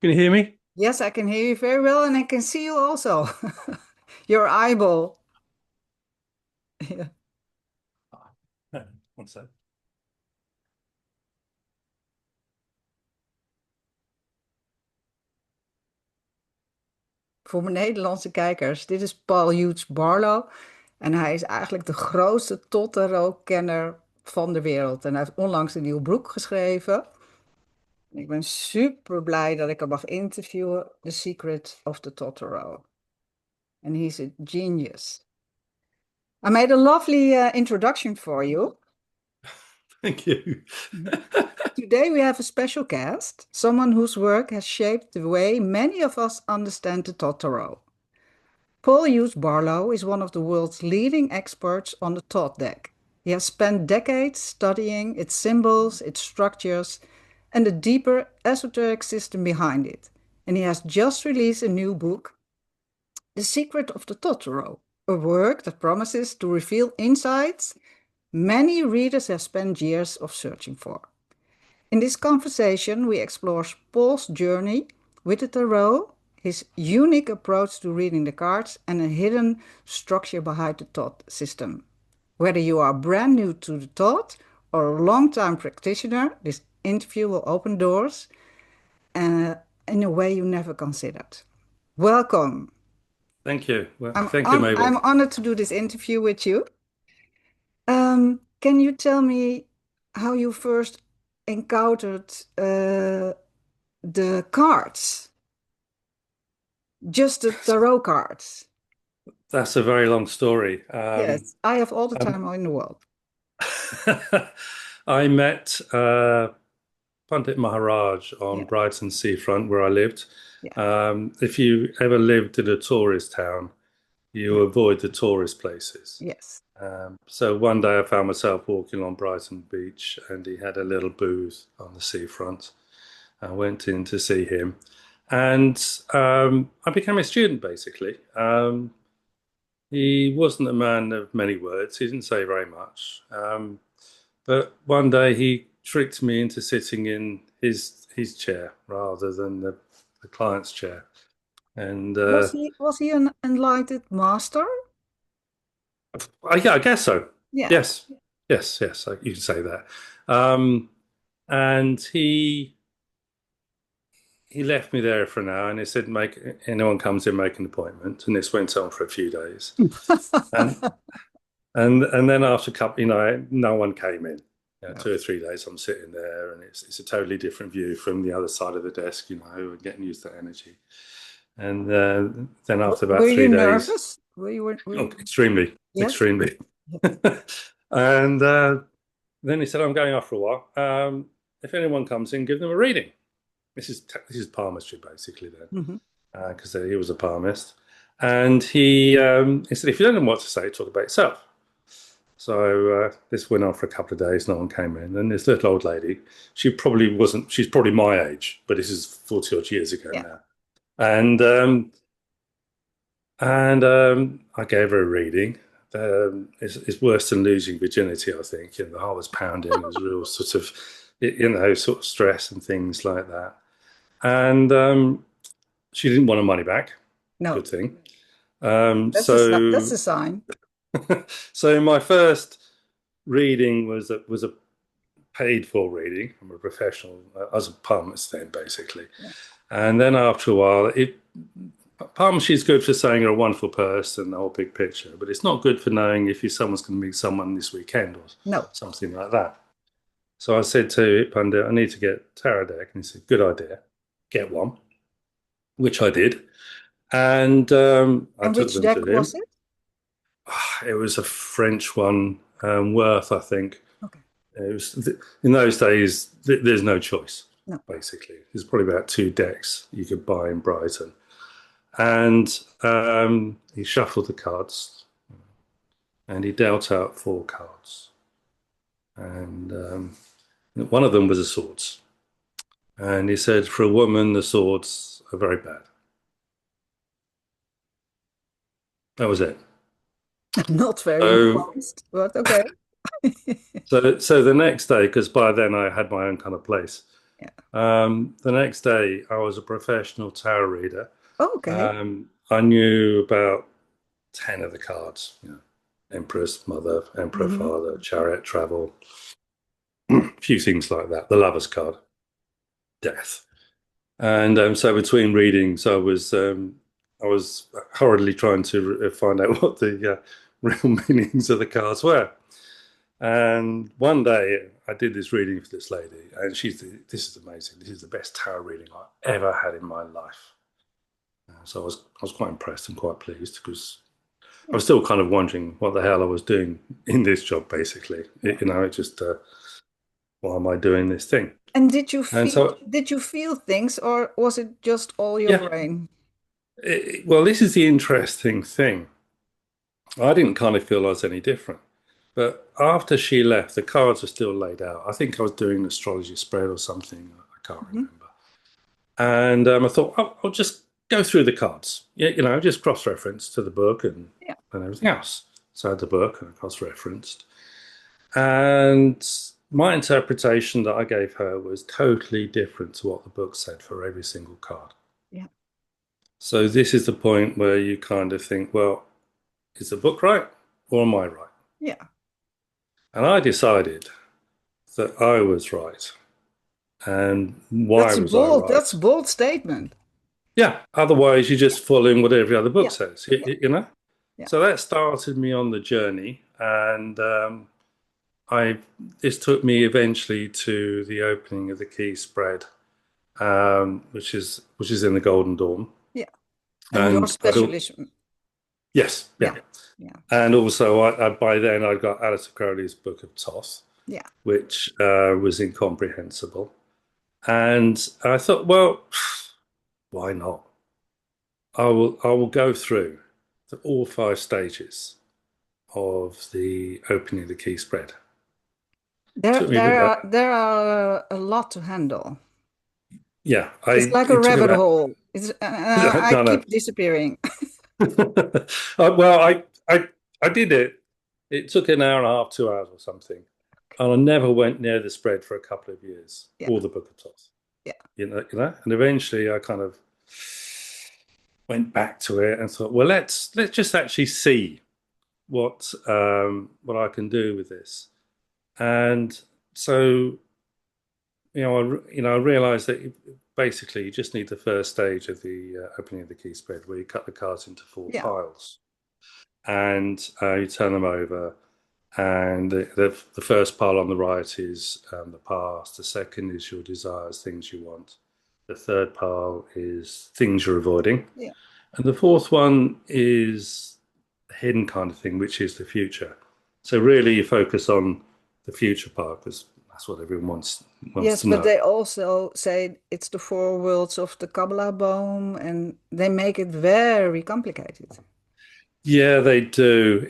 Can you hear me? Yes, I can hear you very well, and I can see you also. Your eyeball. Ja. One sec. Voor mijn Nederlandse kijkers, dit is Paul Hughes Barlow. En hij is eigenlijk de grootste Totoro-kenner van de wereld. En hij heeft onlangs een nieuw boek geschreven. Ik ben super blij dat ik hem mag interviewen. The Secret of the Totoro. And he's a genius. I made a lovely introduction for you. Thank you. Today we have a special guest, someone whose work has shaped the way many of us understand the Totoro. Paul Hughes Barlow is one of the world's leading experts on the Todd deck. He has spent decades studying its symbols, its structures, and the deeper esoteric system behind it. And he has just released a new book, The Secret of the Totoro, a work that promises to reveal insights many readers have spent years of searching for. In this conversation, we explore Paul's journey with the tarot, his unique approach to reading the cards, and a hidden structure behind the thought system. Whether you are brand new to the thought or a long-time practitioner, this interview will open doors in a way you never considered. Welcome. Thank you. Well, I'm thank you, on, Mabel. I'm honored to do this interview with you. Can you tell me how you first encountered the cards, just the tarot cards? That's a very long story. Yes, I have all the Um, time in the world. I met Pandit Maharaj on Yeah, Brighton seafront where I lived. yeah, If you ever lived in a tourist town, you yeah, avoid the tourist places. yes. So one day I found myself walking on Brighton Beach and he had a little booth on the seafront. I went in to see him and I became a student basically. He wasn't a man of many words. He didn't say very much. But one day he tricked me into sitting in his chair rather than the client's chair. And Was he an enlightened master? yeah, I guess so. Yeah. Yes, yes, you can say that. Um, and he left me there for an hour and he said, "Make anyone comes in, make an appointment." And this went on for a few days. And and then after a couple, no one came in. No. 2 or 3 days, I'm sitting there, and it's a totally different view from the other side of the desk. And getting used to that energy. And then after Were about you 3 days, nervous? Were oh, you? extremely, Yes. extremely. And then he said, "I'm going off for a while. If anyone comes in, give them a reading." This is palmistry basically then, Hmm. because he was a palmist. And he said, "If you don't know what to say, talk about yourself." So this went on for a couple of days. No one came in, and this little old lady, she probably wasn't. She's probably my age, but this is 40 odd years ago Yeah. now. And I gave her a reading. It's worse than losing virginity, I think. The heart was pounding. It was real sort of, sort of stress and things like that. And she didn't want her money back. No, Good thing. that's a So, sign. so my first reading was a paid for reading from a professional. I was a palmist then, basically. Yeah. And then after a while, palmistry is good for saying you're a wonderful person, the whole big picture, but it's not good for knowing if someone's going to meet someone this weekend or No. something like that. So I said to Pandit, "I need to get tarot deck," and he said, "Good idea, get one," which I did, and I And took which them to deck was him. it? It was a French one, Worth, I think. Okay. It was in those days. There's no choice. No. Basically, there's probably about 2 decks you could buy in Brighton, and he shuffled the cards and he dealt out 4 cards, and one of them was a swords, and he said, "For a woman, the swords are very bad." That was it. Not very So, nuanced, but okay. so the next day, because by then I had my own kind of place. The next day, I was a professional tarot reader. Oh, okay. I knew about 10 of the cards, Empress, Mother, Emperor, Hmm. Father, Chariot, Travel, a few things like that. The Lover's card, Death. And so between readings, I was hurriedly trying to find out what the real meanings of the cards were. And one day I did this reading for this lady, and this is amazing. This is the best tarot reading I ever had in my life. So I was quite impressed and quite pleased because I Yeah. was still kind of wondering what the hell I was doing in this job, basically. Yeah. It just, why am I doing this thing? And And so, did you feel things, or was it just all your yeah, brain? well, this is the interesting thing. I didn't kind of feel I was any different. But after she left, the cards were still laid out. I think I was doing an astrology spread or something. I can't Mhm. remember. And I thought, I'll just go through the cards. Yeah, just cross-reference to the book Yeah. and everything else. So I had the book and I cross-referenced. And my interpretation that I gave her was totally different to what the book said for every single card. Yeah. So this is the point where you kind of think, well, is the book right or am I right? Yeah. And I decided that I was right. And why was I That's right? a bold statement. Yeah, otherwise you're just following what every other book Yeah. says, Yeah. you know? Yeah. So that started me on the journey. And I this took me eventually to the opening of the Key Spread, which is in the Golden Dawn. Yeah. And your And specialism. yes, yeah. Yeah. Yeah. And also, by then I'd got Alistair Crowley's Book of Thoth, Yeah. which was incomprehensible. And I thought, well, why not? I will go through all 5 stages of the opening of the Key Spread. There Took me there about are there are a lot to handle. yeah, It's I like a it took rabbit about hole. I no no. keep disappearing. Well, I did it. It took an hour and a half, 2 hours or something, and I never went near the spread for a couple of years. Yeah. All the Book of Thoth, Yeah. and eventually I kind of went back to it and thought, well, let's just actually see what I can do with this. And so, I realized that basically you just need the first stage of the opening of the Key Spread, where you cut the cards into 4 Yeah. piles and you turn them over. And the first pile on the right is the past. The second is your desires, things you want. The third pile is things you're avoiding. Yeah. And the fourth one is a hidden kind of thing, which is the future. So really you focus on the future part because that's what everyone wants Yes, to but know. they also say it's the four worlds of the Kabbalah Boom, and they make it very complicated. Yeah, they do.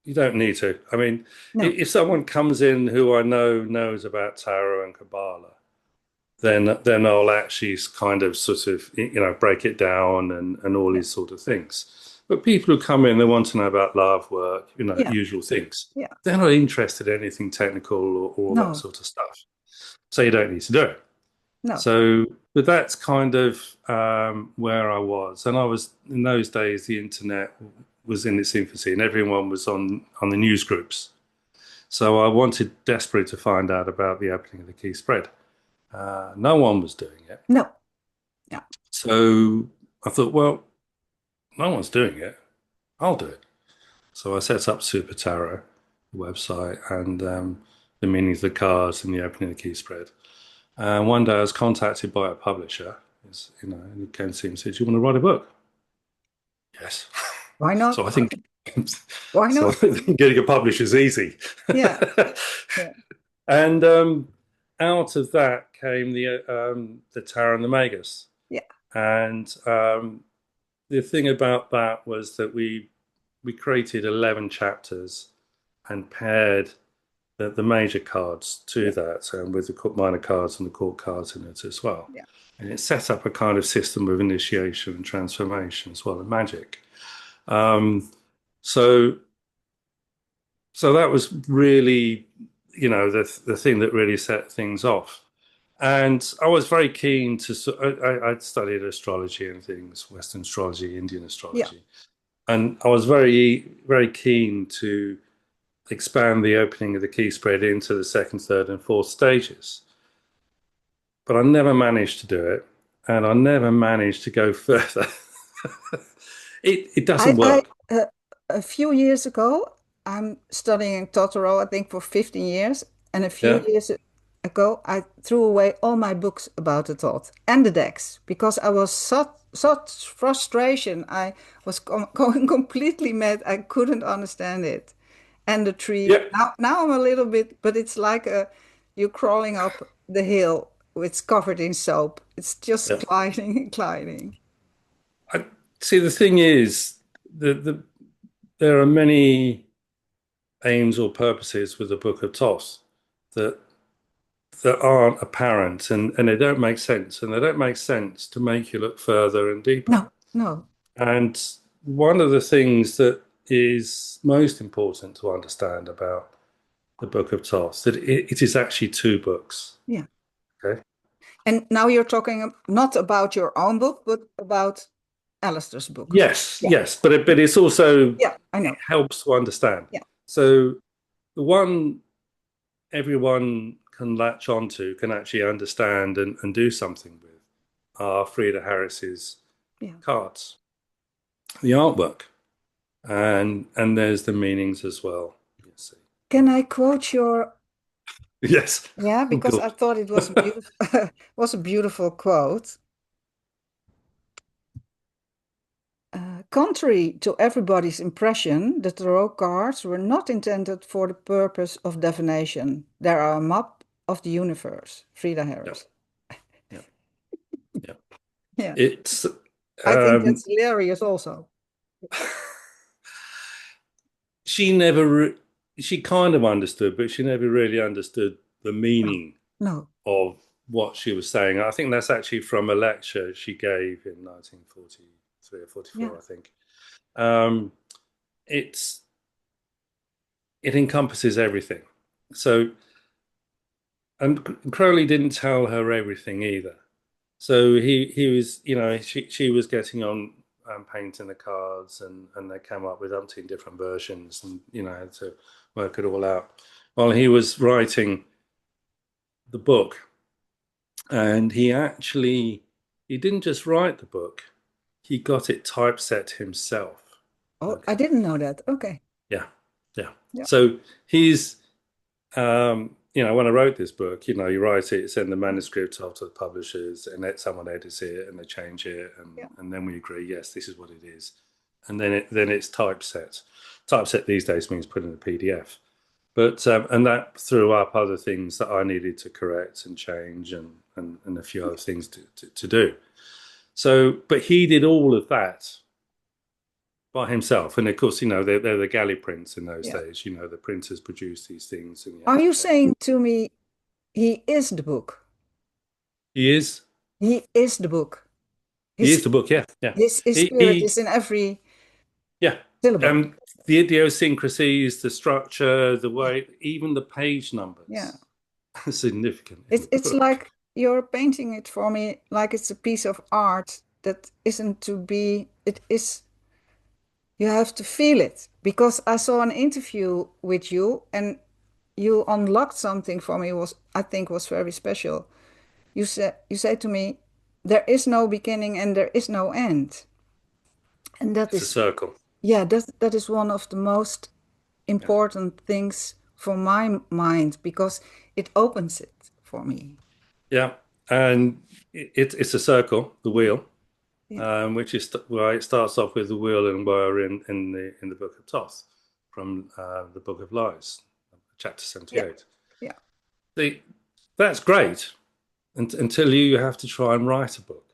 You don't need to. I mean, No, if someone comes in who I know knows about tarot and Kabbalah, then I'll actually kind of sort of break it down and all yeah, these sort of things. But people who come in, they want to know about love work, yeah, usual things. yeah, They're not interested in anything technical or all that no, sort of stuff. So you don't need to do it. no, So, but that's kind of where I was, and I was in those days. The internet was in its infancy, and everyone was on the news groups. So I wanted desperately to find out about the opening of the Key Spread. No one was doing it. no, yeah, So I thought, well, no one's doing it. I'll do it. So I set up Super Tarot, the website, and the meanings of the cards and the opening of the Key Spread. And one day I was contacted by a publisher, and he came to see me and said, "Do you want to write a book?" Yes. why not? So I think, Why so I not? think getting a publisher is easy. Yeah, yeah, And out of that came the Tarot and the Magus. yeah, And the thing about that was that we created 11 chapters and paired the major cards to yeah, that, and with the minor cards and the court cards in it as well. yeah, And it set up a kind of system of initiation and transformation as well, and magic. Um, so, so that was really the thing that really set things off. And I was very keen to. I'd studied astrology and things, Western astrology, Indian Yeah. astrology, and I was very, very keen to expand the opening of the key spread into the second, third, and fourth stages. But I never managed to do it, and I never managed to go further. It doesn't I work. a few years ago, I'm studying Totoro, I think for 15 years, and a few Yeah, years ago, I threw away all my books about the Tot and the decks because I was such frustration. I was going completely mad. I couldn't understand it. And the tree. yeah, Now I'm a little bit, but it's like you're crawling up the hill. It's covered in soap. It's just yeah. climbing and climbing. I see. The thing is, there are many aims or purposes with the Book of Thoth that aren't apparent, and they don't make sense, and they don't make sense to make you look further and deeper. No, no. And one of the things that is most important to understand about the Book of Thoth that it is actually two books. Yeah. Okay. And now you're talking not about your own book, but about Alistair's book. Yes, Yeah. yes, but it's also Yeah, I it know. helps to understand. Yeah. So the one everyone can latch onto, can actually understand and do something with, are Frida Harris's Yeah. cards, the artwork, and there's the meanings as well. You see. Can I quote your, Yes. yeah, Oh because I God. thought it was a beautiful was a beautiful quote. Contrary to everybody's impression, the tarot cards were not intended for the purpose of divination. They are a map of the universe. Frida Yeah, Harris. yeah, yeah. Yeah, It's I think um, that's hilarious also. she never re she kind of understood, but she never really understood the No, meaning no. of what she was saying. I think that's actually from a lecture she gave in 1943 or Yeah, 44, I think. Um, it's it encompasses everything. So, and Crowley didn't tell her everything either. So he was, she was getting on painting the cards, and they came up with umpteen different versions, and had to work it all out while he was writing the book. And he didn't just write the book, he got it typeset himself. oh, I Okay. didn't know that. Okay. Yeah. Yeah. Yeah, So he's when I wrote this book, you write it, send the manuscript off to the publishers, and let someone edits it and they change it, and yeah, and then we agree, yes, this is what it is, and then it's typeset. Typeset these days means put in a PDF, but and that threw up other things that I needed to correct and change, and a few other things to do. So, but he did all of that by himself. And of course, they're the galley prints in those yeah. days. The printers produce these things, and you have Are to you change. saying to me he is the book? He is. He is the book. He His is the book. Yeah, yeah. his spirit He is in every yeah. syllable. The idiosyncrasies, the structure, the Yeah, way, even the page yeah. numbers are significant in the It's book. like you're painting it for me like it's a piece of art that isn't to be, it is, you have to feel it. Because I saw an interview with you and you unlocked something for me was I think was very special. You said to me, there is no beginning and there is no end. And that It's a is, circle. yeah, that is one of the most Yeah, important things for my mind because it opens it for me. yeah. And it's a circle, the Yeah, wheel, yeah, which is where it starts off with the wheel and where in the Book of Thoth, from the Book of Lies, chapter yeah, 78. yeah. The, that's great until you have to try and write a book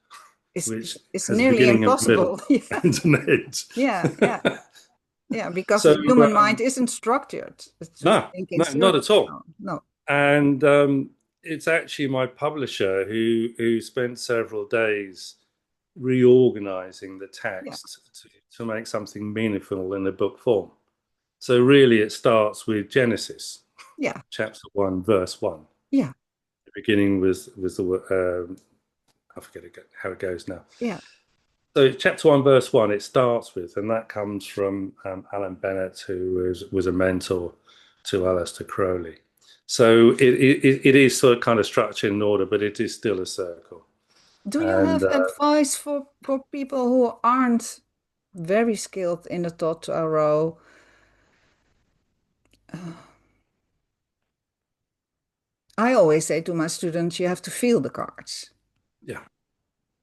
which It's has a nearly beginning and a middle impossible. Yeah, and an end. yeah, yeah, yeah. Because So the human mind isn't structured to no, think in no, not circles. at all. No, no. And it's actually my publisher who spent several days reorganizing the Yeah, text to make something meaningful in the book form. So really, it starts with Genesis, Yeah. chapter 1, verse 1. Yeah. The beginning was the I forget how it goes now. Yeah. So chapter 1, verse 1, it starts with, and that comes from Alan Bennett, who was a mentor to Aleister Crowley. So it is sort of kind of structured in order, but it is still a circle. Do you And have advice for people who aren't very skilled in the Todd Tarot? I always say to my students, you have to feel the cards. yeah,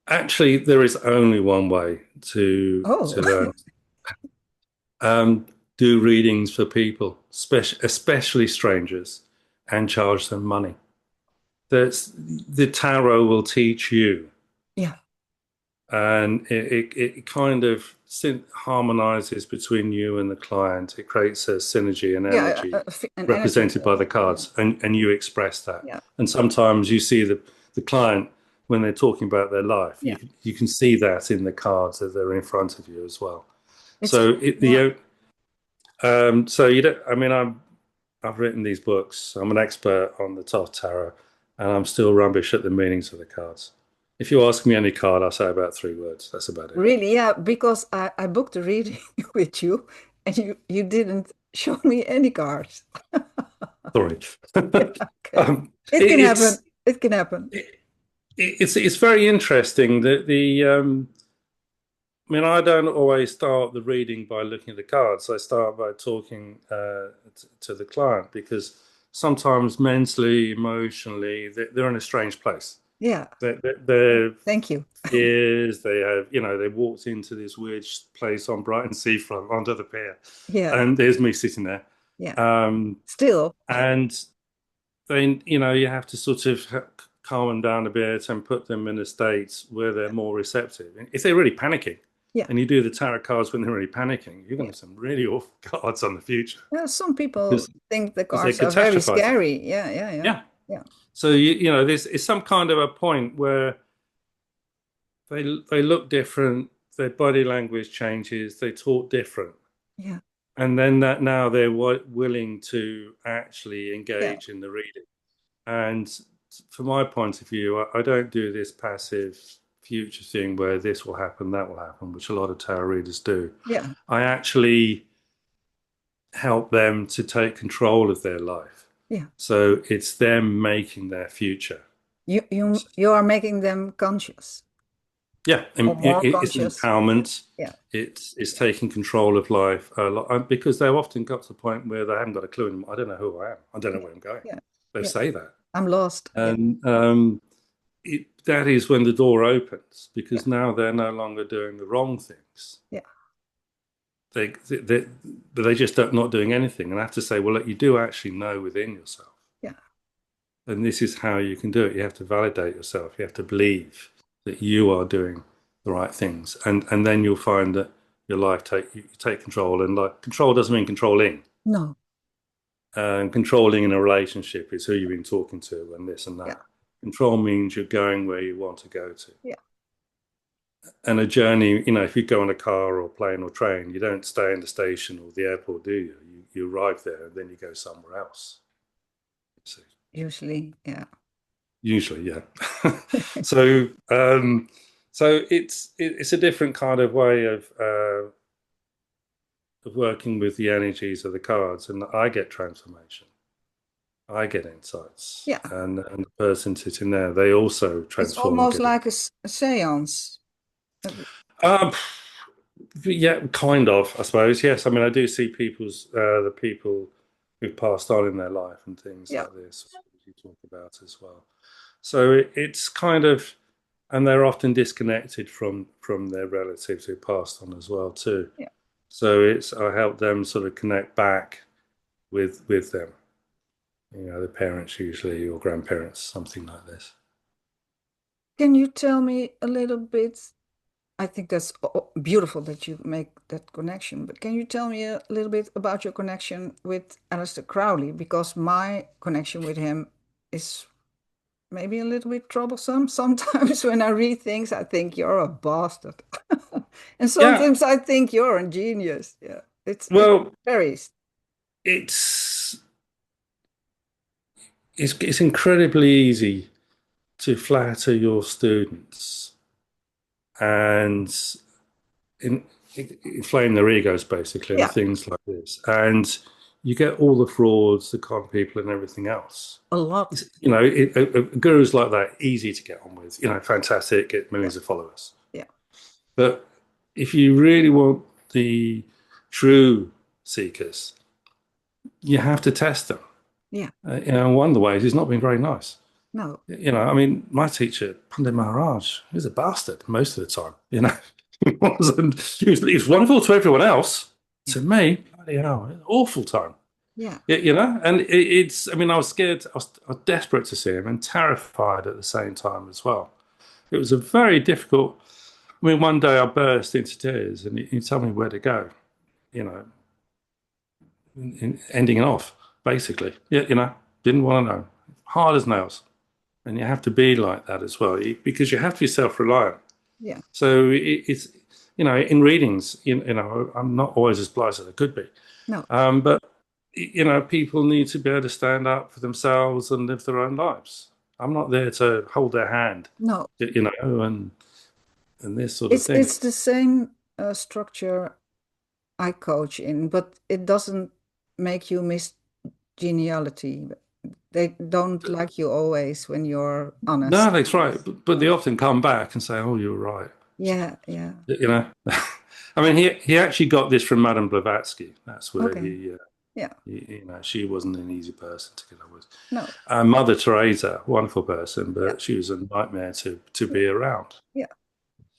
actually, there is only one way Oh, to learn. Um, do readings for people, especially strangers, and charge them money. That's the tarot will teach you, yeah. and it kind of harmonizes between you and the client. It creates a synergy and Yeah, energy an energy represented by field. the cards, and you express that. Yeah. And sometimes you see the client when they're talking about their life. Yeah. You can see that in the cards that they're in front of you as well. It's So yeah. so you don't. I mean, I've written these books. I'm an expert on the Thoth Tarot, and I'm still rubbish at the meanings of the cards. If you ask me any card, I'll say about 3 words. That's about it. Really, yeah, because I booked a reading with you and you didn't show me any cards. Sorry. Okay. It can happen. It's It can happen. it's very interesting that I mean, I don't always start the reading by looking at the cards. I start by talking to the client because sometimes mentally, emotionally, they're in a strange place. Yeah. They're Thank you. fears. They have, they walked into this weird place on Brighton seafront under the pier, Yeah. and there's me sitting there. Yeah. Um, Still. and then, you have to sort of calm them down a bit and put them in a state where they're more receptive. If they're really panicking, Yeah. and you do the tarot cards when they're really panicking, you're going to Yeah. have some really awful cards on the future Yeah, some people because think the they're cards are very catastrophizing. scary. Yeah, yeah, yeah. Yeah. Yeah. So there's it's some kind of a point where they look different, their body language changes, they talk different, Yeah. and then that now they're willing to actually Yeah. engage in the reading. And from my point of view, I don't do this passive future thing where this will happen, that will happen, which a lot of tarot readers do. Yeah. I actually help them to take control of their life. Yeah. So it's them making their future. You are making them conscious Yeah, or more it's conscious. empowerment. Yeah. It's taking control of life a lot because they've often got to the point where they haven't got a clue anymore. I don't know who I am. I don't know where I'm going. Yeah. They Yeah. say that, I'm lost. Yeah. and that is when the door opens Yeah. because now they're no longer doing the wrong things. Yeah. They just don't not doing anything, and I have to say, well, look, you do actually know within yourself, Yeah. and this is how you can do it. You have to validate yourself. You have to believe that you are doing the right things, and then you'll find that your life you take control. And like control doesn't mean controlling. No. Controlling in a relationship is who you've been talking to and this and that. Yeah. Control means you're going where you want to go to. Yeah. And a journey, if you go on a car or plane or train, you don't stay in the station or the airport, do you? You arrive there and then you go somewhere else. So, Usually, yeah. usually, yeah. so it's a different kind of way of working with the energies of the cards, and I get transformation. I get insights, Yeah. and the person sitting there, they also It's transform. almost like a seance. Um, yeah, kind of, I suppose. Yes, I mean, I do see the people who've passed on in their life and things Yeah. like this, which you talk about as well. So it's kind of, and they're often disconnected from their relatives who passed on as well too. Yeah. So I help them sort of connect back with them. The parents usually or grandparents, something like this. Can you tell me a little bit? I think that's beautiful that you make that connection, but can you tell me a little bit about your connection with Aleister Crowley? Because my connection with him is maybe a little bit troublesome. Sometimes when I read things, I think you're a bastard. And Yeah. sometimes I think you're a genius. Yeah. It's Well, very, it's it's incredibly easy to flatter your students and in, inflame their egos, basically, and Yeah, things like this. And you get all the frauds, the con people, and everything else. a lot. Gurus like that, easy to get on with. Fantastic, get Yeah, millions of followers. yeah, But if you really want the true seekers, you have to test them. yeah. One of the ways is not being very nice. No, I mean, my teacher, Pandit Maharaj, he was a bastard most of the time. He wasn't. He was wonderful to everyone else. yeah, To me, bloody hell, an awful time. yeah, And it's. I mean, I was scared. I was desperate to see him and terrified at the same time as well. It was a very difficult. I mean, one day I burst into tears, and he told me where to go. You know, ending it off basically. Yeah, didn't want to know. Hard as nails. And you have to be like that as well, because you have to be self-reliant. yeah. So it's, in readings, I'm not always as polite as I could be. No, But, people need to be able to stand up for themselves and live their own lives. I'm not there to hold their hand, no. and this sort of It's thing. it's the same structure I coach in, but it doesn't make you miss geniality. They don't like you always when you're No, honest. that's right. But they often come back and say, "Oh, you're right." Yeah, yeah. You know, I mean, he actually got this from Madame Blavatsky. That's where Okay. Yeah. she wasn't an easy person to get on with. No. Mother Teresa, wonderful person, Yeah. but she was a nightmare to be around. Yeah.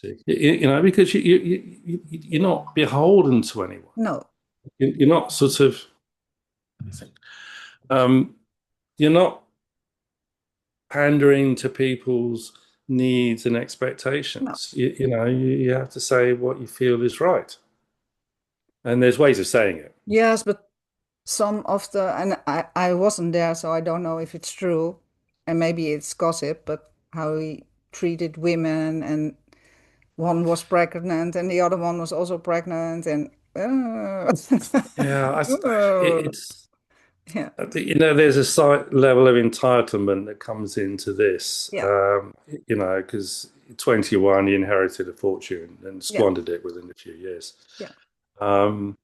Because you're not beholden to anyone. No. You're not sort of, um, you're not pandering to people's needs and No. expectations. You have to say what you feel is right. And there's ways of saying it. Yes, but some of the, and I wasn't there, so I don't know if it's true, and maybe it's gossip, but how he treated women, and one was pregnant and the other one was also pregnant, and Yeah, oh, it's yeah, there's a slight level of entitlement that comes into this. yeah, Because 21, he inherited a fortune and yeah, squandered it within a few years. yeah, Um,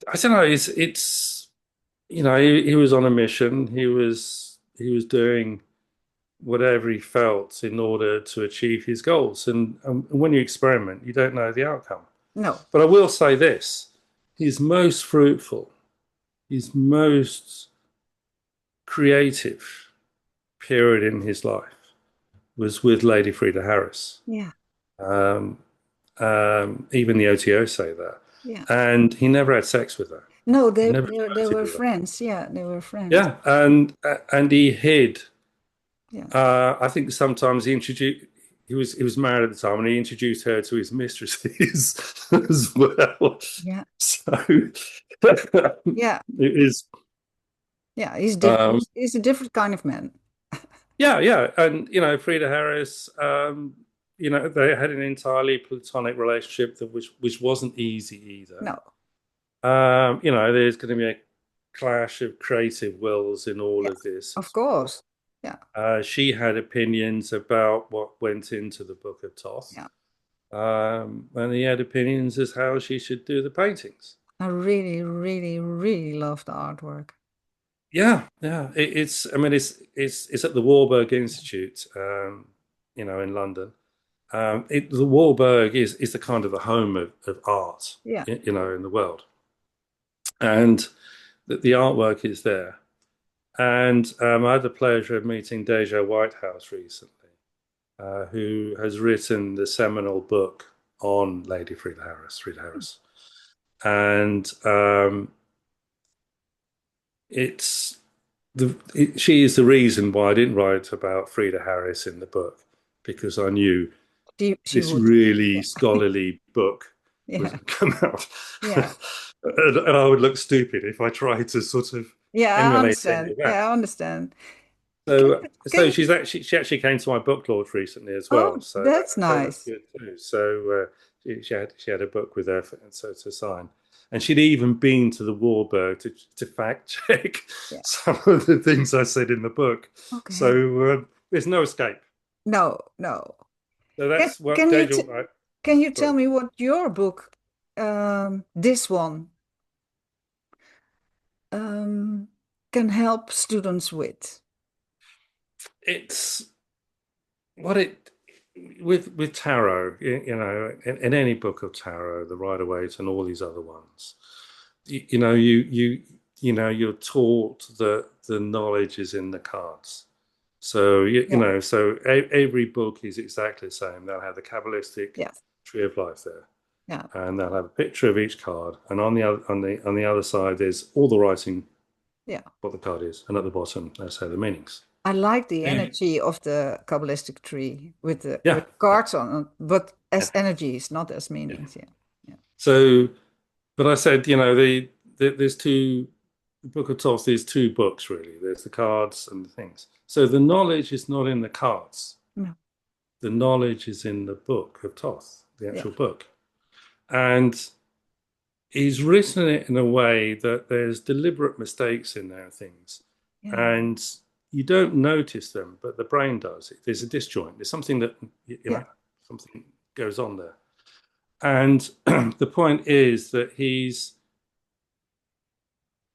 I don't know. It's he was on a mission. He was doing whatever he felt in order to achieve his goals. And when you experiment, you don't know the outcome. no, But I will say this: he's most fruitful, his most creative period in his life was with Lady Frida Harris. yeah, Um, Even the OTO say that. yeah, And he never had sex with her. no, He they never they they flirted were with her. friends, yeah, they were friends, Yeah, and he hid. yeah, I think sometimes he introduced. He was married at the time, and he introduced her to his mistresses as well. yeah, So it yeah, is. yeah, he's different, Um, he's a different kind of man. yeah, and Frida Harris. They had an entirely platonic relationship that which wasn't easy either. No, There's going to be a clash of creative wills in all yeah, of this of as well. course, yeah, She had opinions about what went into the Book of Thoth, yeah. and he had opinions as how she should do the paintings. I really, really, really love the artwork. Yeah, yeah. I mean, it's at the Warburg Institute, in London. The Warburg is the kind of the home of art, Yeah, in the world, and the artwork is there. And I had the pleasure of meeting Deja Whitehouse recently, who has written the seminal book on Lady Frida Harris. And she is the reason why I didn't write about Frida Harris in the book, because I knew she this would. really scholarly book was Yeah, going to come out. yeah. And I would look stupid if I tried to sort of Yeah, I emulate any understand. of that. Yeah, I understand. Can, So can, she actually came to my book launch recently as well. oh, So that's that was nice. good too. So she had a book with her to sign. And she'd even been to the Warburg to fact check Yeah. some of the things I said in the book. Okay. So there's no escape. No, no. So Can, that's what can you Daniel. t can you tell Sorry. me what your book, this one, um, can help students with? It's what it with tarot. In any book of tarot, the Rider-Waite and all these other ones, you know, you're taught that the knowledge is in the cards. So Yeah, so every book is exactly the same. They'll have the Kabbalistic yes, tree of life there, yeah, and they'll have a picture of each card, and on the other side, there's all the writing yeah. what the card is, and at the bottom, let's say the meanings. I like the And energy of the Kabbalistic tree yeah, with yeah, cards on it, but yeah, as energies, not as yeah. meanings. Yeah, yeah, So, but I said, there's two, the Book of Thoth, there's two books really. There's the cards and the things. So the knowledge is not in the cards. no, The knowledge is in the Book of Thoth, the yeah, actual book. And he's written it in a way that there's deliberate mistakes in there, things. yeah, And you don't notice them, but the brain does. There's a disjoint. There's something that, yeah, something goes on there. And the point is that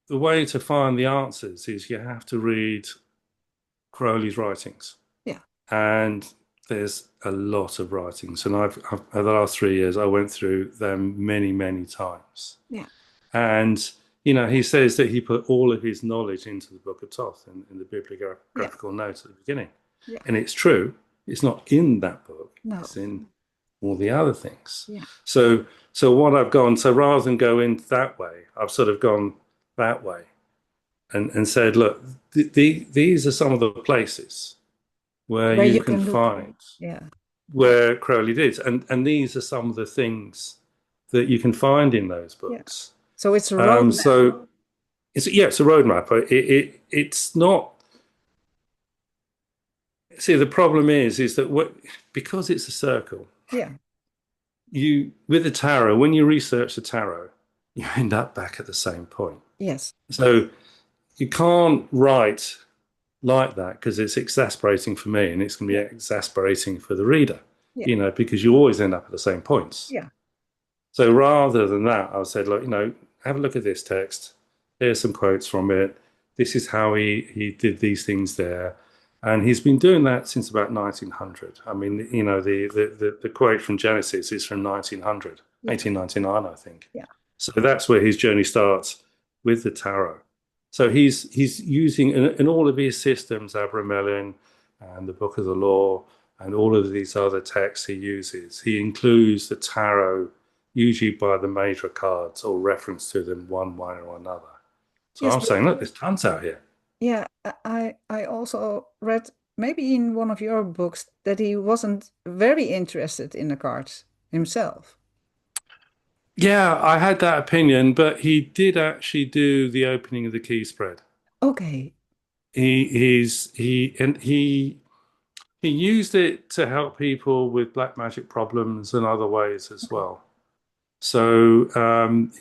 the way to find the answers is you have to read Crowley's writings. yeah, And there's a lot of writings. And over the last 3 years, I went through them many, many times. yeah, And, he says that he put all of his knowledge into the Book of Thoth in the yeah, bibliographical notes at the beginning. yeah. And it's true. It's not in that book. No, It's in all the other things. yeah, So what I've gone, so rather than go in that way, I've sort of gone that way and said, look, these are some of the places where where you you can can look. find Yeah, where Crowley did. And these are some of the things that you can find in those yeah. books. So it's a roadmap. So it's a roadmap. It's not. See, the problem is that because it's a circle, Yeah, with the tarot, when you research the tarot, you end up back at the same point. yes, So you can't write like that because it's exasperating for me and it's going to be yeah, exasperating for the reader, yeah, because you always end up at the same points. yeah, So rather than that, I said, look, have a look at this text. Here's some quotes from it. This is how he did these things there. And he's been doing that since about 1900. I mean, the quote from Genesis is from 1900, yeah, 1899, I think. yeah. So that's where his journey starts with the tarot. So he's using in all of his systems, Abramelin and the Book of the Law and all of these other texts he uses. He includes the tarot usually by the major cards or reference to them one way or another. So Yes, I'm saying, look, there's tons out here. yeah. I also read maybe in one of your books that he wasn't very interested in the cards himself. Yeah, I had that opinion, but he did actually do the opening of the key spread. Okay, He used it to help people with black magic problems and other ways as okay. well. So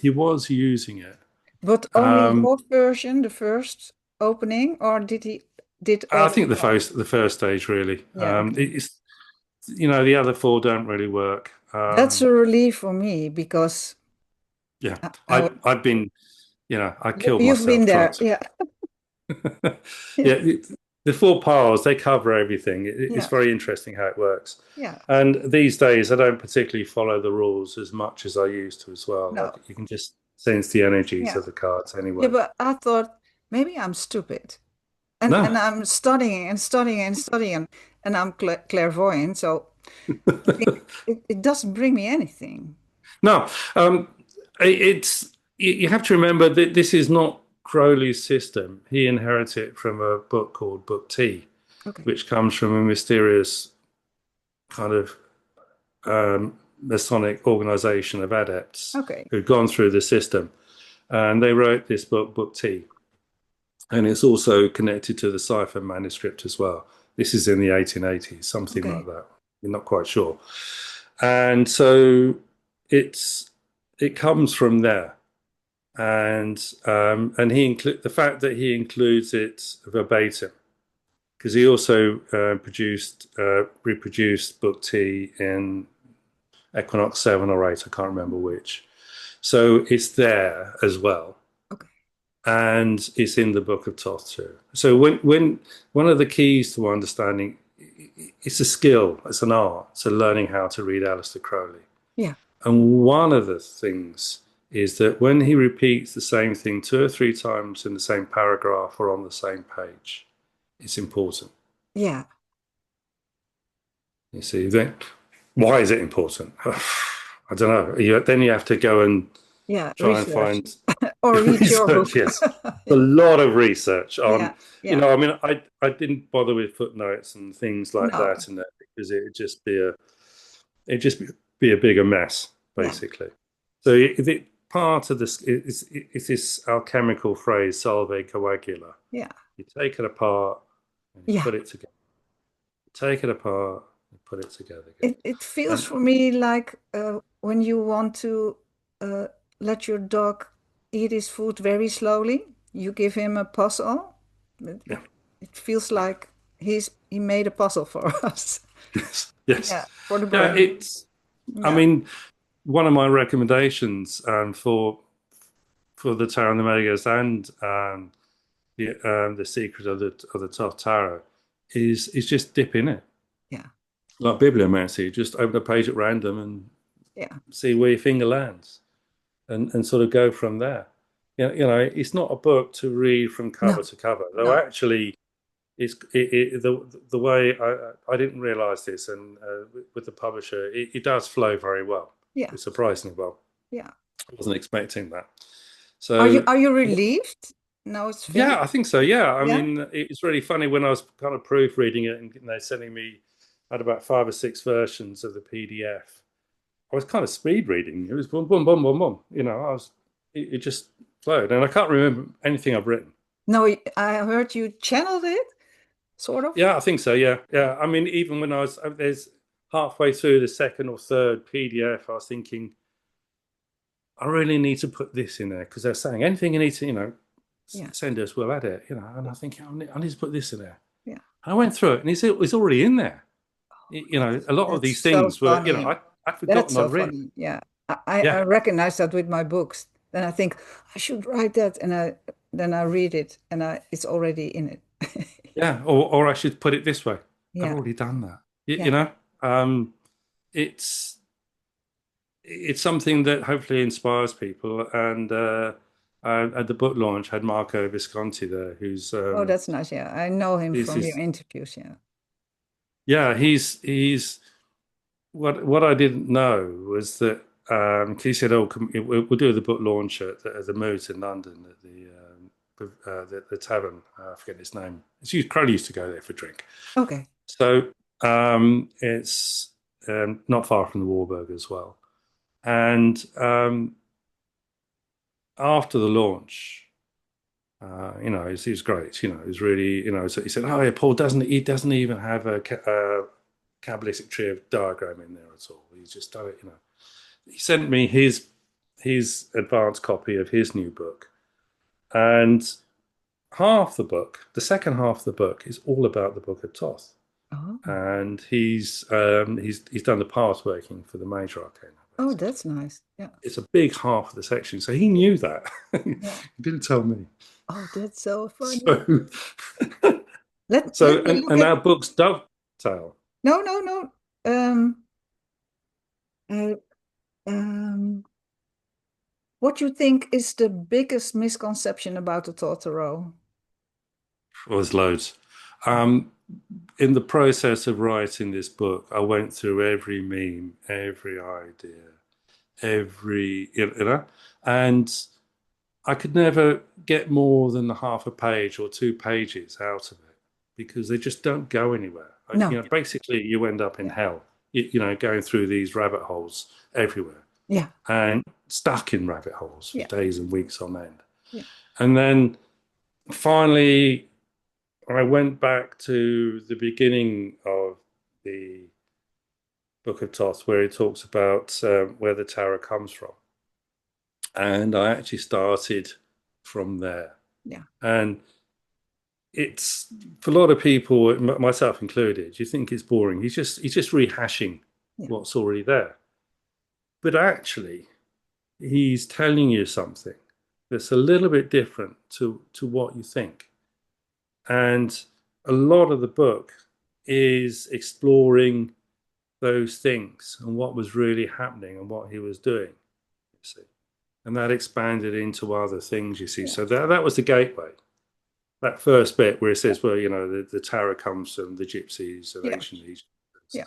he was using it. But only Um, your version, the first opening, or did I all? think the first stage really. Yeah, okay. It's the other four don't really work. That's a relief for me because Yeah, I was, I've been I killed you've been myself trying there. to. Yeah, yeah, Yeah, the four piles, they cover everything. It's yeah, very interesting how it works. yeah. And these days, I don't particularly follow the rules as much as I used to as well. No, You can just sense the energies yeah, of the cards yeah. anyway. But I thought maybe I'm stupid, No, and I'm studying and studying and studying, and I'm clairvoyant, so I think it doesn't bring me anything. no. It's you have to remember that this is not Crowley's system. He inherited it from a book called Book T, Okay, which comes from a mysterious kind of Masonic organization of adepts okay, who'd gone through the system. And they wrote this book, Book T. And it's also connected to the cipher manuscript as well. This is in the 1880s, something like okay. that. We're not quite sure. And so it comes from there. and he include the fact that he includes it verbatim because he also reproduced Book T in Equinox 7 or 8, I can't remember which. So it's there as well, Okay. and it's in the Book of Thoth too. So when one of the keys to understanding, it's a skill, it's an art, so learning how to read Aleister Crowley. Yeah. And one of the things is that when he repeats the same thing 2 or 3 times in the same paragraph or on the same page, it's important. Yeah. You see, then why is it important? I don't know. Then you have to go and Yeah. try and Research find or read your research. book. Yes, a lot of research Yeah. on. Yeah. I mean, I didn't bother with footnotes and things like No. that, and that because it'd just be a bigger mess, Yeah. basically. So part of this is this alchemical phrase, salve coagula. Yeah. You take it apart and you Yeah. put it together. Take it apart and put it together again. It feels And for me like when you want to uh, let your dog eat his food very slowly, you give him a puzzle. yeah, It feels like he made a puzzle for us. yes, yes, Yeah, for the yeah. brain. I Yeah. mean, one of my recommendations for the Tarot and the Magus and the Secret of the Tough Tarot is just dip in it Yeah. like bibliomancy. Just open a page at random and Yeah. see where your finger lands, and sort of go from there. It's not a book to read from cover No. to cover, though. No. Actually, the way I didn't realize this, and with the publisher, it does flow very well, Yeah. surprisingly well. Yeah. I wasn't expecting that. Are you So are you relieved? Now it's finished? yeah, I think so. Yeah, I Yeah. mean, it's really funny when I was kind of proofreading it, and they're sending me, I had about 5 or 6 versions of the PDF. I was kind of speed reading. It was boom, boom, boom, boom, boom. It just flowed, and I can't remember anything I've written. No, I heard you channeled it, sort of. Yeah, I think so. Yeah, yeah. I mean, even when there's halfway through the second or third PDF, I was thinking, I really need to put this in there because they're saying anything you need to, Yeah. send us, we'll add it. And I think I need to put this in there. Yeah. I went through it, and it's already in there. A lot of these That's so things were, funny. I'd That's forgotten so I'd written. funny. Yeah. I Yeah, recognize that with my books. Then I think I should write that and I read it and it's already in it. yeah. Or I should put it this way. I've Yeah. already done that. You Yeah. know, it's it's something that hopefully inspires people. And at the book launch, had Marco Visconti there, who's Oh, that's nice. Yeah. I know him he's, from your he's interviews. Yeah. yeah, he's what I didn't know was that he said, "Oh, we'll do the book launch at the Moot in London at the tavern. I forget its name. Crowley used to go there for a drink. Okay. So it's not far from the Warburg as well. And after the launch, it was great. It was really, So he said, "Oh yeah, Paul doesn't even have a Kabbalistic tree of diagram in there at all. He's just done it. He sent me his advanced copy of his new book, and half the book, the second half of the book, is all about the Book of Thoth, Oh. and he's done the path working for the major arcana. Oh, Basically, that's nice. Yeah. it's a big half of the section, so he knew that. He Yeah. didn't tell me. Oh, that's so funny. So, Let so me look and at our books dovetail. no, no, no. Uh, um, what you think is the biggest misconception about the Totoro? Was loads. Um, in the process of writing this book, I went through every meme, every idea, and I could never get more than the half a page or 2 pages out of it because they just don't go anywhere. No. Basically, you end up in Yeah. hell, going through these rabbit holes everywhere Yeah. and stuck in rabbit holes for Yeah. days and weeks on end. Yeah. And then finally, I went back to the beginning of the Book of Thoth, where he talks about where the tarot comes from. And I actually started from there. Yeah. And it's for a lot of people, myself included, you think it's boring. He's just rehashing Yeah. what's already there. But actually, he's telling you something that's a little bit different to what you think. And a lot of the book is exploring those things and what was really happening and what he was doing, you see. And that expanded into other things, you see. Yeah. So that was the gateway. That first bit where it says, well, the tarot comes from the gypsies and Yeah. ancient Egypt. Yeah.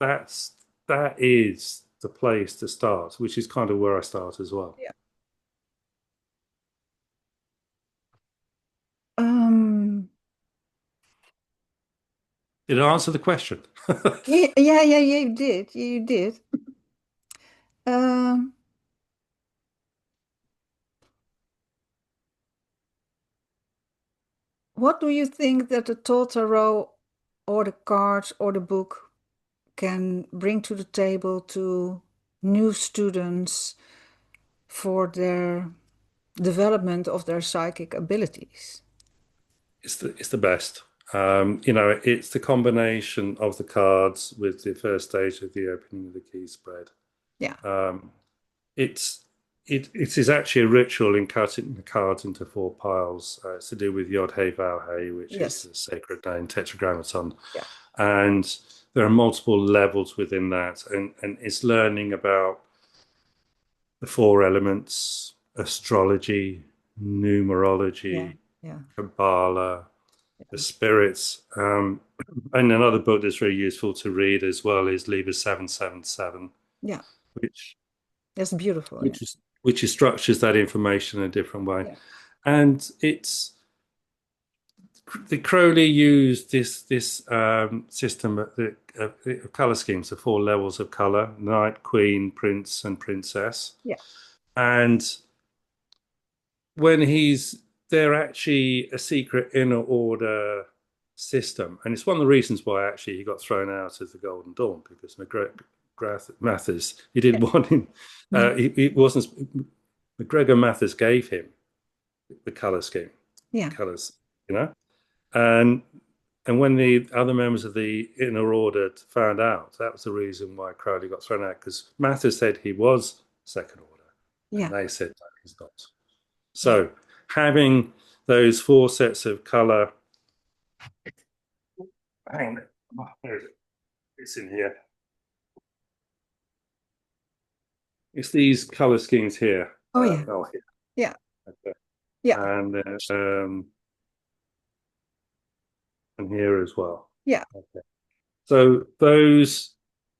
That's that is the place to start, which is kind of where I start as well. Yeah. Um, Did it answer the question? yeah, yeah, yeah, you did. You did. Um, what do you think that the Totoro or the cards or the book can bring to the table to new students for their development of their psychic abilities? It's the best. It's the combination of the cards with the first stage of the opening of the key spread. Yeah. Um, it's it is actually a ritual in cutting the cards into four piles. It's to do with Yod Hey Vav Hey, which is Yes. the sacred name Tetragrammaton, Yeah. and there are multiple levels within that, and it's learning about the four elements: astrology, Yeah. numerology, Yeah. Kabbalah, the spirits. And another book that's very useful to read as well is Liber 777, Yeah. which That's beautiful. Yeah. which structures that information in a different way. Yeah. And it's the Crowley used this system of color schemes, the four levels of color: knight, queen, prince, and princess. Yeah. And when they're actually a secret inner order system, and it's one of the reasons why actually he got thrown out of the Golden Dawn, because McGrath Mathers, he Yeah. didn't want him. He wasn't. McGregor Mathers gave him the color scheme, Yeah. colors, you know, and when the other members of the inner order found out, that was the reason why Crowley got thrown out, because Mathers said he was second order, and Yeah. they said no, he's not. Yeah. So having those four sets of color, hang on, where is it? It's in here. It's these color schemes here. Oh yeah. Here. Yeah. Okay. Yeah. And and here as well. Yeah. Okay.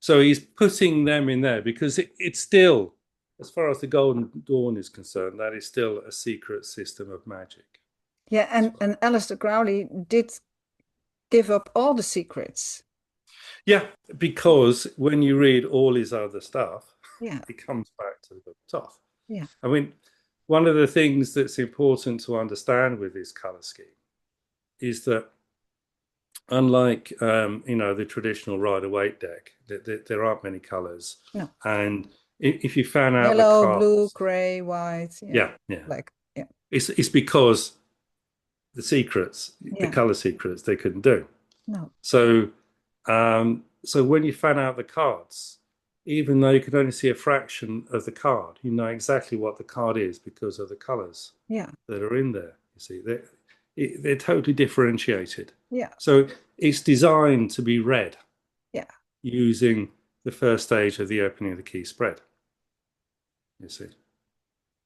So he's putting them in there because it's still, as far as the Golden Dawn is concerned, that is still a secret system of magic Yeah. as And well. and Aleister Crowley did give up all the secrets. Yeah, because when you read all his other stuff, Yeah. it comes back to the top. Yeah. I mean, one of the things that's important to understand with this color scheme is that, unlike the traditional Rider-Waite deck, there aren't many colors, No. and if you fan out the Yellow, blue, cards, gray, white. Yeah. yeah, Black. Yeah. it's because the Yeah. color secrets, they couldn't do. No. So, so when you fan out the cards, even though you can only see a fraction of the card, you know exactly what the card is because of the colors Yeah. that are in there. You see, they're totally differentiated. Yeah. So it's designed to be read Yeah. using the first stage of the opening of the key spread. You see,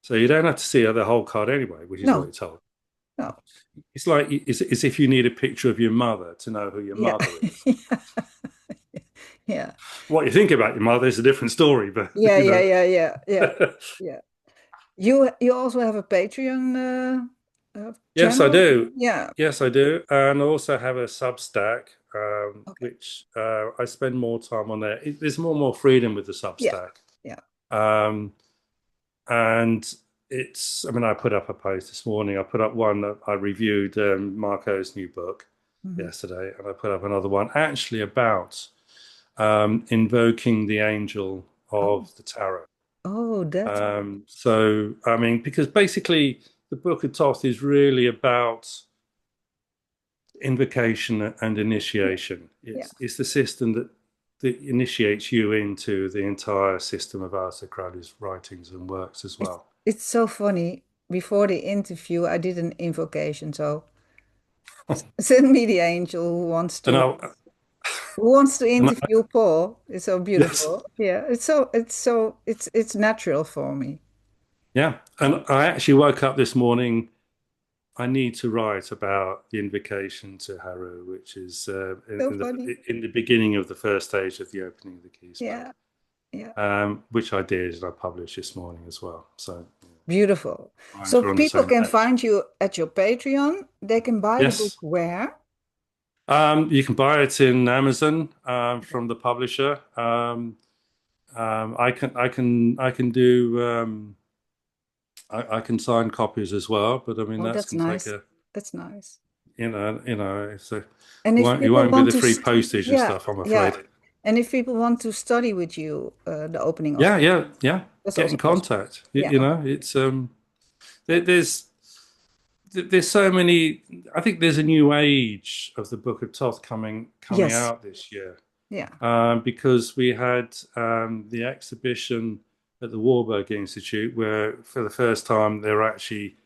so you don't have to see the whole card anyway, which is what No. you're told. No. It's like it's if you need a picture of your mother to know who your Yeah. mother is. Yeah. What you think about your mother is a different story, but Yeah. you Yeah. know. Yeah. Yeah. Yeah. Yeah. You also have a Patreon Yes, I channel? do. Yeah. Yes, I do, and I also have a Substack, Okay. which I spend more time on there. There's more freedom with the Yeah. Substack, Yeah. um, and it's. I mean, I put up a post this morning. I put up one that I reviewed Marco's new book Mhm. yesterday, and I put up another one actually about invoking the angel Oh. of the tarot. Oh, that's So, I mean, because basically the Book of Thoth is really about invocation and yeah, initiation. yeah. It's the system that initiates you into the entire system of Aleister Crowley's writings and works as well. It's so funny. Before the interview, I did an invocation. So send me the angel And who wants to and interview Paul. It's so yes, beautiful. Yeah, it's natural for me. yeah. And I actually woke up this morning. I need to write about the invocation to Haru, which is So funny. in the beginning of the first stage of the opening of the key spell, Yeah, yeah. which I did and I published this morning as well. So Beautiful. minds So we're on the people same can page. find you at your Patreon. They can buy the book Yes. where? You can buy it in Amazon from the publisher. I can do I can sign copies as well, but I mean Oh, that's that's can take nice. a That's nice. it's a And if you people won't be want the to, free postage and yeah, stuff, I'm yeah. afraid. And if people want to study with you, the opening of, Yeah. that's Get also in possible. contact. Yeah. You know, it's there, there's so many. I think there's a new age of the Book of Thoth coming Yes. out this year. Yeah. Because we had the exhibition at the Warburg Institute, where for the first time there were actually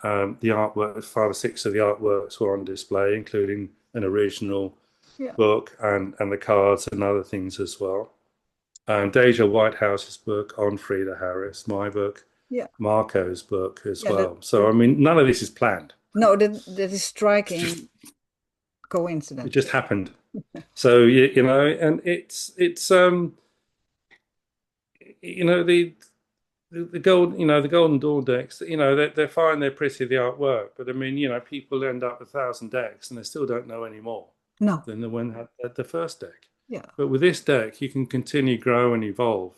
the artwork, 5 or 6 of the artworks were on display, including an original Yeah. book and the cards and other things as well. Deja Whitehouse's book on Frida Harris, my book, Yeah. Marco's book as Yeah. That, well. So, that I mean, none of this is planned. no, that is It's just, striking it just coincidence. happened. So, you know, and you know, the gold, you know, the Golden Dawn decks, you know, they're fine, they're pretty, the artwork, but I mean, you know, people end up with 1,000 decks and they still don't know any more No. than the one had the first deck. Yeah. But with this deck, you can continue grow and evolve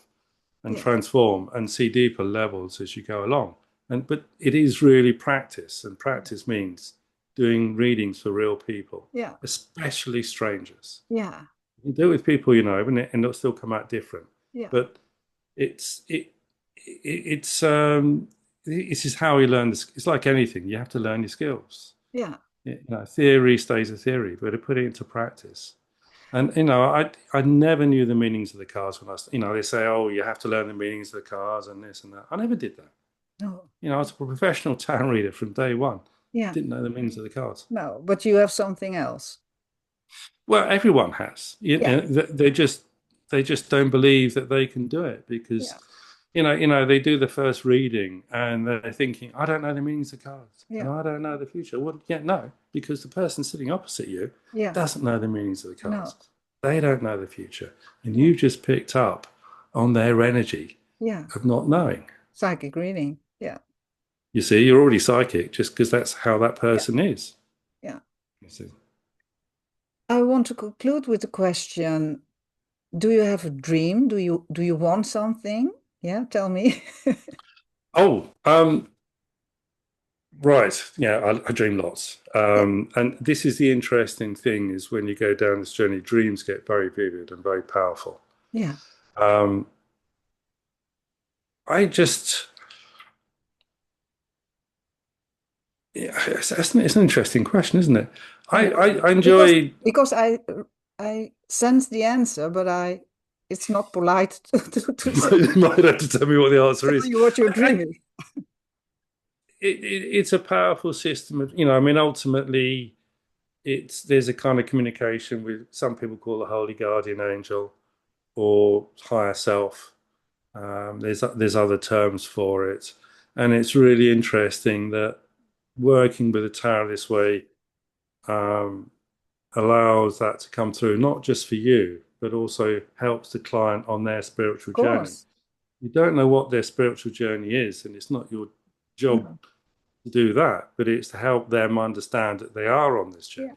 and Yes. transform and see deeper levels as you go along. But it is really practice, and practice means doing readings for real people, Yeah. especially strangers. Yeah. You do it with people you know, and it'll still come out different. Yeah. But it's it, it's this is how we learn this. It's like anything; you have to learn your skills. Yeah. You know, theory stays a theory, but to put it into practice. And you know, I never knew the meanings of the cards when you know, they say, oh, you have to learn the meanings of the cards and this and that. I never did that. No. You know, I was a professional tarot reader from day one. Yeah. Didn't know the meanings of the cards. No, but you have something else. Well, everyone has. Yeah. They just don't believe that they can do it because Yeah. they do the first reading and they're thinking, I don't know the meanings of cards and Yeah. I don't know the future. Well, yeah, no, because the person sitting opposite you Yeah. doesn't know the meanings of the No. cards. They don't know the future. And Yeah. you just picked up on their energy Yeah. of not knowing. Psychic reading. Yeah. You see, you're already psychic just because that's how that Yeah. person is. Yeah. You see. I want to conclude with the question, do you have a dream? Do you want something? Yeah, tell me. Oh, right. Yeah, I dream lots. Yeah. And this is the interesting thing is when you go down this journey, dreams get very vivid and very powerful. Yeah. Um, I just, yeah, it's an interesting question, isn't it? Yeah. I Because enjoy, because I sense the answer, but it's not polite you might have to tell me what the answer tell is. you what you're I, dreaming. it's a powerful system of, I mean, ultimately, there's a kind of communication with some people call the holy guardian angel or higher self. There's other terms for it, and it's really interesting that working with the tarot this way um, allows that to come through, not just for you, but also helps the client on their Of spiritual journey. course. You don't know what their spiritual journey is, and it's not your job No. to do that, but it's to help them understand that they are on this Yeah. journey.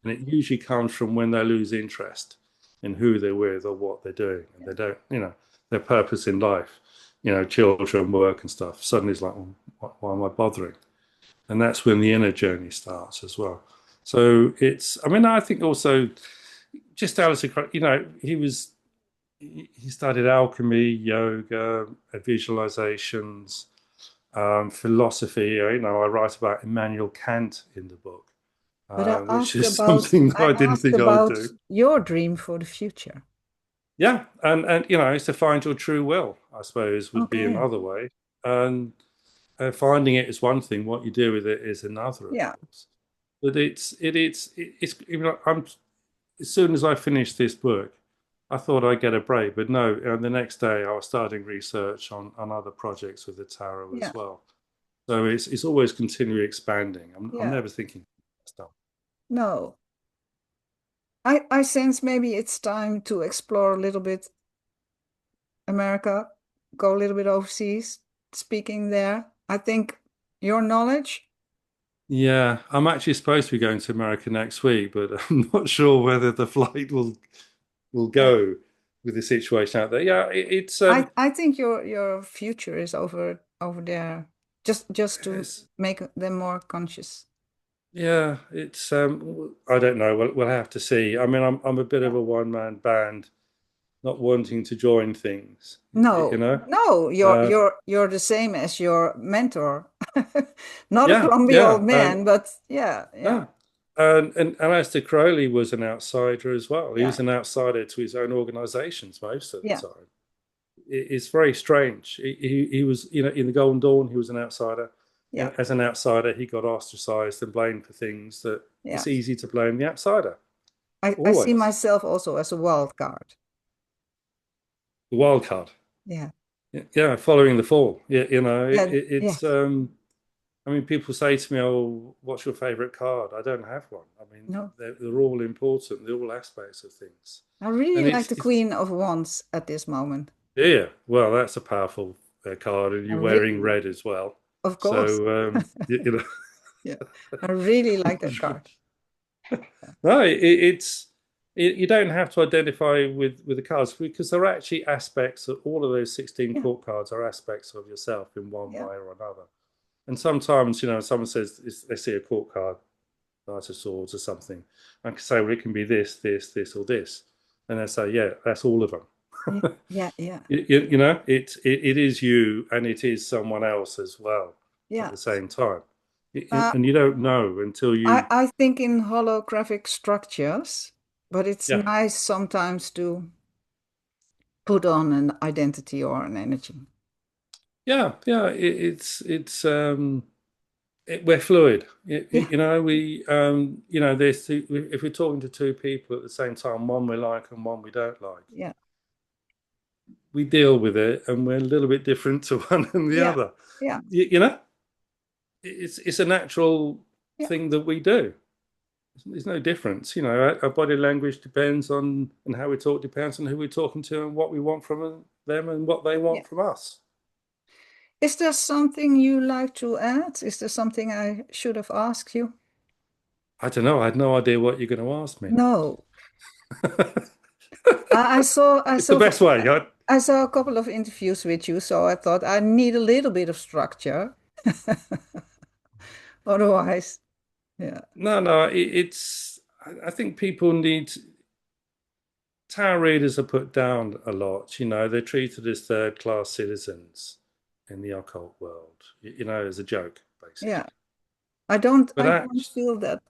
And it usually comes from when they lose interest in who they're with or what they're doing, and Yeah. they don't, their purpose in life, children, work, and stuff. Suddenly, it's like, well, why am I bothering? And that's when the inner journey starts as well. So I mean, I think also just Alistair, he was. he studied alchemy, yoga, visualizations, philosophy. I write about Immanuel Kant in the book, But I which ask is about something I I didn't ask think I would about do. your dream for the future. Yeah, and it's to find your true will, I suppose, would be Okay. another way. And finding it is one thing. What you do with it is another, of Yeah. course. But it's I'm as soon as I finished this book, I thought I'd get a break, but no. The next day, I was starting research on other projects with the tarot Yeah. as well. So it's always continually expanding. I'm Yeah. never thinking stuff. No. I sense maybe it's time to explore a little bit America, go a little bit overseas, speaking there. I think your knowledge. Yeah, I'm actually supposed to be going to America next week, but I'm not sure whether the flight will Yeah. go with the situation out there. Yeah, it's I think your future is over there. Just to it's make them more conscious. yeah, it's I don't know. We'll have to see. I mean, I'm a bit Yeah. of a one man band, not wanting to join things, you No, know. no, Uh, you're the same as your mentor. Not a yeah, grumpy old yeah, man, but yeah, yeah, no. And Aleister Crowley was an outsider as well. He yeah, was an outsider to his own organizations most of the yeah, time. It's very strange. He was, in the Golden Dawn, he was an outsider. yeah, And as an outsider, he got ostracized and blamed for things that yeah. it's easy to blame the outsider. I see Always. myself also as a wild card. The wild card. Yeah, Yeah, following the fall. Yeah, yeah, it's yes. I mean, people say to me, "Oh, what's your favorite card?" I don't have one. I mean, No, they're all important. They're all aspects of things, I really and like the it's Queen of Wands at this moment. yeah. Well, that's a powerful card, and I you're wearing really, red as well. of course. So you know, Yeah, I really like that card. no, you don't have to identify with the cards because they're actually aspects of all of those 16 Yeah, court cards are aspects of yourself in one yeah, way or another. And sometimes, someone says they see a court card, Knight of Swords or something. I can say, well, it can be this, this, this, or this, and they say, yeah, that's all of yeah, them. yeah, yeah. It is you, and it is someone else as well at Yeah. the same time, Uh, and you don't know until you. I think in holographic structures, but it's Yeah, nice sometimes to put on an identity or an energy. yeah. We're fluid. Yeah, There's if we're talking to two people at the same time, one we like and one we don't like, yeah, we deal with it, and we're a little bit different to one and the yeah, other. yeah, It's a natural yeah, thing that we do. There's no difference. Our body language depends on and how we talk depends on who we're talking to and what we want from them and what they yeah. want from us. Is there something you like to add? Is there something I should have asked you? I don't know. I had no idea what you're going to ask me. No. I saw I It's the saw best way. I saw a couple of interviews with you, so I thought I need a little bit of structure. Otherwise, yeah, No, no. It's. I think people need tarot readers are put down a lot. They're treated as third-class citizens in the occult world. As a joke, yeah. basically. But I don't actually, feel that.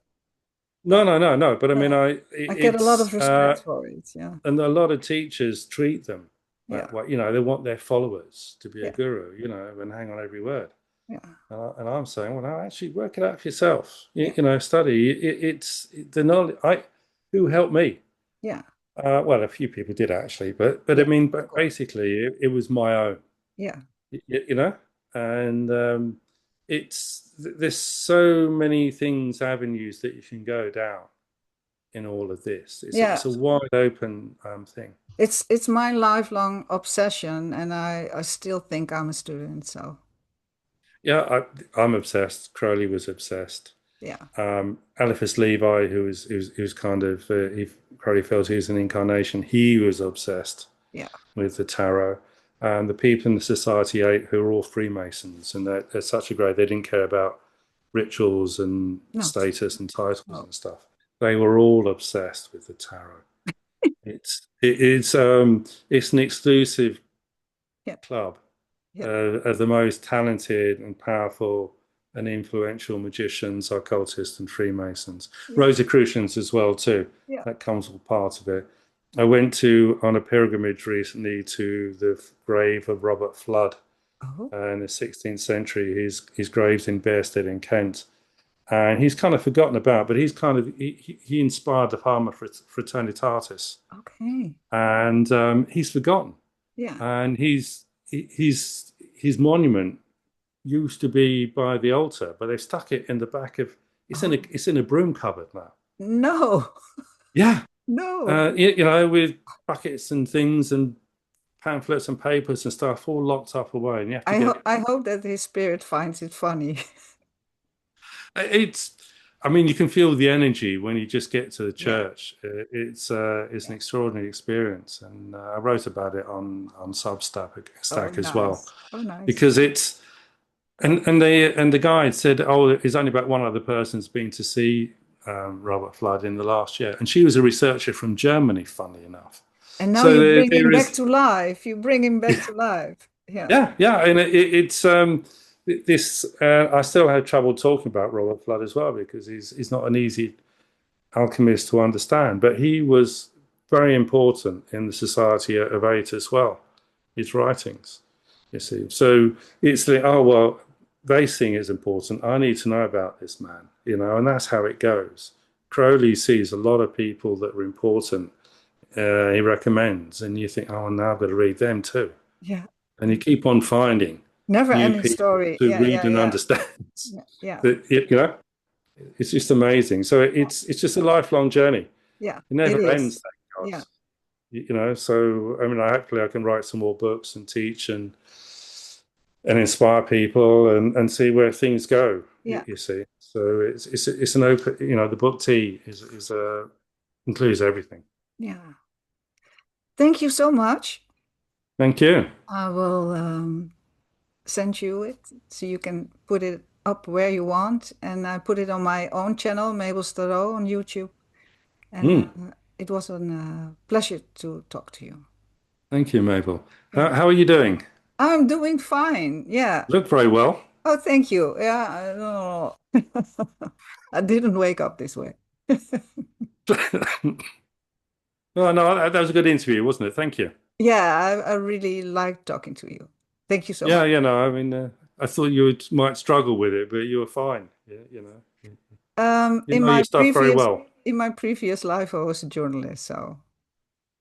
no, no, no, no. But I mean, No. I get a lot it's of respect for it. Yeah. and a lot of teachers treat them Yeah. that way. They want their followers to be a Yeah. guru. And hang on every word. Yeah. And I'm saying, well, no, actually, work it out for yourself. Yeah. Study. It's the knowledge. Who helped me? Yeah. Well, a few people did actually, but I Yeah. mean, Of but course. basically, it was my own. Yeah. And there's so many things, avenues that you can go down in all of this. Yeah. It's a wide open thing. It's my lifelong obsession, and I still think I'm a student. So Yeah, I'm obsessed. Crowley was obsessed. yeah. Eliphas Levi, who's kind of he Crowley felt he was an incarnation. He was obsessed Yeah. with the tarot. And the people in the Society 8 who are all Freemasons, and they're such a great. They didn't care about rituals and No. status and titles No. and stuff. They were all obsessed with the tarot. It's an exclusive Yeah, club yeah. of the most talented and powerful and influential magicians, occultists, and Freemasons. Yeah, Rosicrucians as well too. yeah. That comes all part of it. I went to on a pilgrimage recently to the grave of Robert Flood Oh, in the 16th century. His grave's in Bearsted in Kent, and he's kind of forgotten about, but he inspired the Parma Fraternitatis, okay. and he's forgotten. Yeah. And his monument used to be by the altar, but they've stuck it in the back of Oh, it's in a broom cupboard now. no, Yeah, no. with buckets and things and pamphlets and papers and stuff all locked up away, and you have to get I hope that his spirit finds it funny. it's. I mean, you can feel the energy when you just get to the Yeah, church. It's yeah. an extraordinary experience, and I wrote about it on Substack Oh, Stack as well nice. Oh, nice. because it's and the guide said, "Oh, it's only about one other person's been to see Robert Flood in the last year," and she was a researcher from Germany, funnily enough. And now So you bring him there back is, to life. You bring him back to life. Yeah. yeah, yeah, and it's this. I still have trouble talking about Robert Flood as well because he's not an easy alchemist to understand, but he was very important in the Society of Eight as well. His writings, you see. So it's like, oh well, they think it's important. I need to know about this man, and that's how it goes. Crowley sees a lot of people that are important. He recommends, and you think, oh, now I've got to read them too. Yeah. And you keep on finding Never new ending people story. to Yeah, read yeah, and yeah. understand. Yeah, yeah. That it's just amazing. So it's just a lifelong journey. Yeah, It it never ends, is. thank God. Yeah, So I mean, hopefully I can write some more books and teach and inspire people and see where things go. You, yeah, you see, so it's an open. The book T is includes everything. yeah. Thank you so much. Thank you. I will send you it so you can put it up where you want. And I put it on my own channel, Mabel Starot, on YouTube. And Mm, it was a pleasure to talk to you. thank you, Mabel. Yeah. How are you doing? I'm doing fine. Yeah. Look very well. Oh, thank you. Yeah, I don't know. I didn't wake up this way. Oh no, that was a good interview, wasn't it? Thank you. Yeah, I really liked talking to you. Thank you so Yeah, much. no, I mean, I thought might struggle with it, but you were fine. Yeah, you In know my your stuff very previous well. life, I was a journalist, so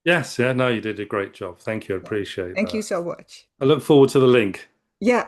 Yes, yeah, no, you did a great job. Thank you. I yeah. appreciate Thank you that. so much. I look forward to the link. Yeah.